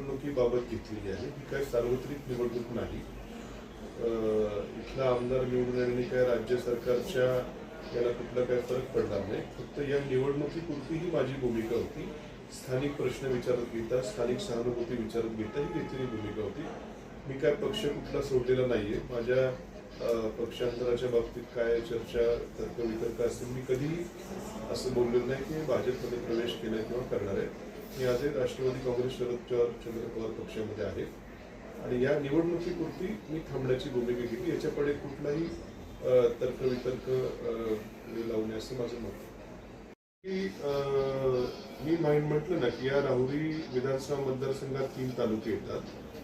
निवडणुकीबाबत घेतलेली आहे. ही काही सार्वत्रिक निवडणूक नाही. इथला आमदार निवडून येण्याने काय राज्य सरकारच्या याला कुठला काय फरक पडणार नाही. फक्त या निवडणुकीपुरती ही माझी भूमिका होती. स्थानिक प्रश्न विचारत घेता, स्थानिक सहानुभूती विचारत घेता ही घेतलेली भूमिका होती. मी काय पक्ष कुठला सोडलेला नाहीये. माझ्या पक्षांतराच्या बाबतीत काय चर्चा तर्कवितर्क असेल मी कधीही असं बोललेलं नाही की भाजपमध्ये प्रवेश केलाय किंवा करणार आहे. मी आजही राष्ट्रवादी काँग्रेस शरद पवार पक्षामध्ये आहे आणि या निवडणुकीपुरती मी थांबण्याची भूमिका घेतली. याच्याकडे कुठलाही तर्कवितर्क लावणे असं माझं मत आहे. मी म्हटलं ना की या राहुरी विधानसभा मतदारसंघात 3 तालुके येतात.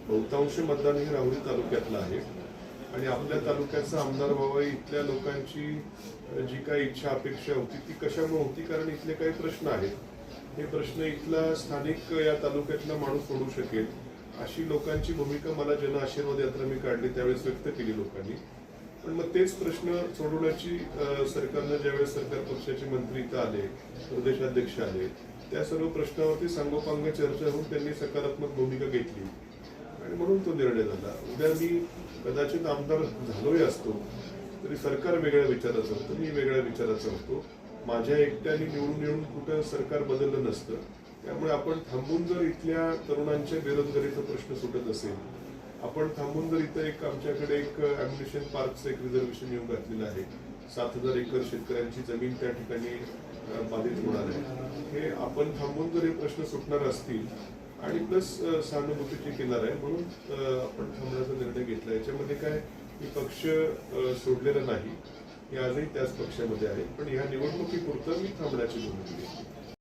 बहुतांश मतदान हे राहुरी तालुक्यातलं आहे आणि आपल्या तालुक्याचा आमदार व्हावा इथल्या लोकांची जी काही इच्छा अपेक्षा होती ती कशामुळे होती, कारण इथले काही प्रश्न आहेत. हे प्रश्न इथला स्थानिक या तालुक्यातला माणूस सोडू शकेल अशी लोकांची भूमिका मला जन आशीर्वाद यात्रा मी काढली त्यावेळेस व्यक्त केली लोकांनी. पण मग तेच प्रश्न सोडवण्याची सरकारनं ज्यावेळेस सरकार पक्षाचे मंत्री इथं आले, प्रदेशाध्यक्ष आले, त्या सर्व प्रश्नावरती सांगोपांग चर्चा होऊन त्यांनी सकारात्मक भूमिका घेतली आणि म्हणून तो निर्णय झाला. उद्या मी कदाचित आमदार झालोही असतो तरी सरकार वेगळ्या विचाराचं होतं, मी वेगळ्या विचाराचा होतो. माझ्या एकट्याने निवडून येऊन कुठं सरकार बदललं नसतं. त्यामुळे आपण थांबून जर इथल्या तरुणांच्या बेरोजगारीचा प्रश्न सुटत असेल, आपण थांबून जर इथं आमच्याकडे एक ॲम्युनिशन पार्कचं एक रिझर्वेशन येऊन घातलेलं आहे. 7,000 एकर शेतकऱ्यांची जमीन त्या ठिकाणी बाधित होणार आहे. हे आपण थांबून जर हे प्रश्न सुटणार असतील आणि प्लस सहानुभूतीची केंद्र आहे म्हणून आपण थांबण्याचा निर्णय घेतला. याच्यामध्ये काय मी पक्ष सोडलेला नाही. मी आजही त्याच पक्षामध्ये आहे, पण ह्या निवडणुकीपुरतं मी थांबण्याची भूमिका घेतली.